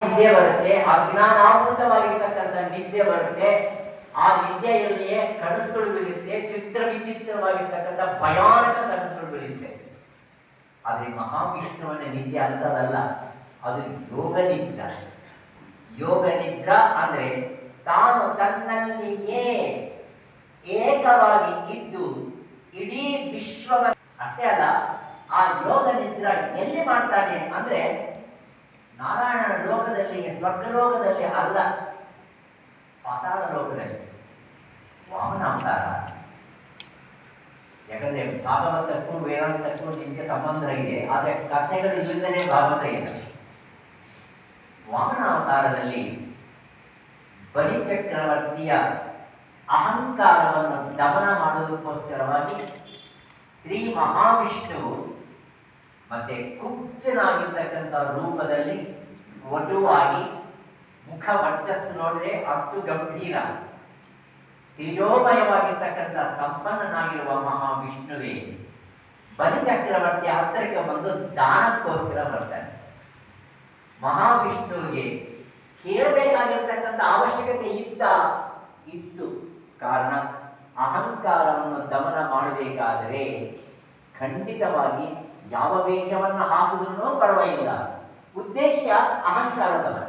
ನಿದ್ದೆ ಬರುತ್ತೆ, ಆ ಜ್ಞಾನಾವೃತವಾಗಿರ್ತಕ್ಕಂಥ ನಿದ್ದೆ ಬರುತ್ತೆ. ಆ ನಿದ್ದೆಯಲ್ಲಿಯೇ ಕನಸುಗಳು ಬೀಳುತ್ತೆ, ಚಿತ್ರ ವಿಚಿತ್ರವಾಗಿರ್ತಕ್ಕಂಥ ಭಯಾನಕ ಕನಸುಗಳು ಬೀಳುತ್ತೆ. ಆದರೆ ಮಹಾವಿಷ್ಣುವನ ನಿದ್ದೆ ಅಂತದಲ್ಲ, ಅದು ಯೋಗ ನಿದ್ರಾ. ಯೋಗ ನಿದ್ರಾ ಅಂದ್ರೆ ತಾನು ತನ್ನಲ್ಲಿಯೇ ಏಕವಾಗಿ ಇದ್ದು ಇಡೀ ವಿಶ್ವವನ್ನು, ಅಷ್ಟೇ ಅಲ್ಲ, ಆ ಯೋಗ ನಿದ್ರಾ ಎಲ್ಲಿ ಮಾಡ್ತಾನೆ ಅಂದ್ರೆ ನಾರಾಯಣನ ಲೋಕದಲ್ಲಿ, ಸ್ವರ್ಗಲೋಕದಲ್ಲಿ ಅಲ್ಲ, ಪಾತಾಳ ಲೋಕದಲ್ಲಿ ವಾಮನ ಅವತಾರ. ಯಾಕಂದ್ರೆ ಭಾಗವತಕ್ಕೂ ವೇದಾಂತಕ್ಕೂ ನಿತ್ಯ ಸಂಬಂಧ ಇದೆ, ಆದರೆ ಕಥೆಗಳು ಇಲ್ಲದೇ ಭಾಗವತ ಇಲ್ಲ. ವಾಮನ ಅವತಾರದಲ್ಲಿ ಬಲಿಚಕ್ರವರ್ತಿಯ ಅಹಂಕಾರವನ್ನು ದಮನ ಮಾಡುವುದಕ್ಕೋಸ್ಕರವಾಗಿ ಶ್ರೀ ಮಹಾವಿಷ್ಣುವು ಮತ್ತೆ ಕುಬ್ಜನಾಗಿರ್ತಕ್ಕಂಥ ರೂಪದಲ್ಲಿ ವಟುವಾಗಿ, ಮುಖ ವರ್ಚಸ್ಸು ನೋಡಿದ್ರೆ ಅಷ್ಟು ಗಂಭೀರ, ತೇಜೋಮಯವಾಗಿರ್ತಕ್ಕಂಥ ಸಂಪನ್ನನಾಗಿರುವ ಮಹಾವಿಷ್ಣುವೇ ಬಲಿಚಕ್ರವರ್ತಿಯ ಹತ್ತಿರಕ್ಕೆ ಬಂದು ದಾನಕ್ಕೋಸ್ಕರ ಬರ್ತಾನೆ. ಮಹಾವಿಷ್ಣುವಿಗೆ ಕೇಳಬೇಕಾಗಿರ್ತಕ್ಕಂಥ ಅವಶ್ಯಕತೆ ಇತ್ತು. ಕಾರಣ, ಅಹಂಕಾರವನ್ನು ದಮನ ಮಾಡಬೇಕಾದರೆ ಖಂಡಿತವಾಗಿ ಯಾವ ವೇಷವನ್ನು ಹಾಕಿದ್ರೂ ಪರವಾಗಿಲ್ಲ, ಉದ್ದೇಶ ಅಹಂಕಾರ ದಮನ.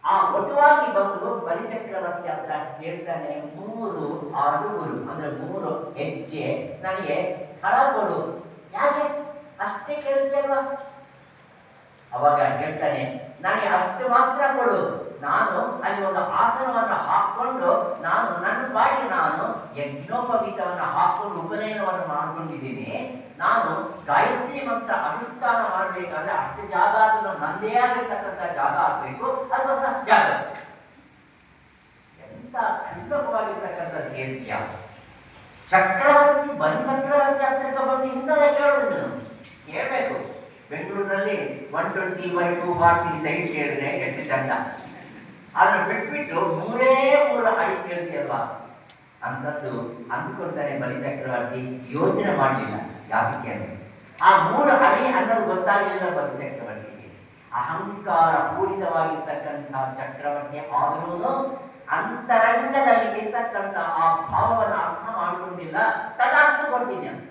ಆ ಒಟುವಾಗಿ ಬಂದು ಬಲಿಚಕ್ರವರ್ತಿ ಹತ್ರ ಹೇಳ್ತಾನೆ, 3 ಅಡುಗುರು ಅಂದ್ರೆ 3 ಹೆಜ್ಜೆ ನನಗೆ ಸ್ಥಳ ಕೊಡು. ಯಾಕೆ ಅಷ್ಟೇ ಕೇಳ್ತೇಲ್ವಾ? ಅವಾಗ ಹೇಳ್ತಾನೆ, ನನಗೆ ಅಷ್ಟು ಮಾತ್ರ ಕೊಡು, ನಾನು ಅಲ್ಲಿ ಒಂದು ಆಸನವನ್ನು ಹಾಕೊಂಡು ನನ್ನ ಬಾಡಿ ನಾನು ಯಜ್ಞೋಪವೀತವನ್ನು ಹಾಕೊಂಡು ಉಪನಯನವನ್ನು ಮಾಡಿಕೊಂಡಿದ್ದೀನಿ. ನಾನು ಗಾಯತ್ರಿ ಮಂತ್ರ ಅನುಷ್ಠಾನ ಮಾಡಬೇಕಾದ್ರೆ ಅಷ್ಟು ಜಾಗ, ಅದನ್ನು ನಂದೇ ಆಗಿರ್ತಕ್ಕಂಥ ಜಾಗ ಆಗಬೇಕು, ಅದಕ್ಕೋಸ್ಕರ ಜಾಗ. ಎಂತ ಕ್ಷುಲ್ಲಕವಾಗಿರ್ತಕ್ಕಂಥದ್ದು ಹೇಳ್ತೀಯ? ಚಕ್ರವರ್ತಿ ಬಲಿಚಕ್ರವರ್ತಿ ಹತ್ತಿರಕ್ಕೆ ಬಂದು ಇಂಥದೇ ಕೇಳೋದು ಕೇಳಬೇಕು. ಬೆಂಗಳೂರಿನಲ್ಲಿ 120/240 ಸೈಟ್ ಕೇಳಿದ್ರೆ ಎಷ್ಟು ಚಂದ, ಅದನ್ನು ಬಿಟ್ಬಿಟ್ಟು 3 ಅಡಿ ಕೇಳ್ತೀಯಲ್ವಾ ಅಂತದ್ದು ಅಂದ್ಕೊಳ್ತಾನೆ ಬಲಿಚಕ್ರವರ್ತಿ. ಯೋಚನೆ ಮಾಡಲಿಲ್ಲ ಯಾಕೆ ಅಂದ್ರೆ ಆ 3 ಅಡಿ ಅನ್ನೋದು ಗೊತ್ತಾಗಲಿಲ್ಲ ಬಲಿಚಕ್ರವರ್ತಿಗೆ. ಅಹಂಕಾರ ಪೂರಿತವಾಗಿರ್ತಕ್ಕಂಥ ಚಕ್ರವರ್ತಿ ಆದರೂ ಅಂತರಂಗದಲ್ಲಿ ಇರ್ತಕ್ಕಂಥ ಆ ಭಾವವನ್ನು ಅರ್ಥ ಮಾಡಿಕೊಂಡಿಲ್ಲ. ತದಾಸ್ತು ಕೊಡ್ತೀನಿ ಅಂತ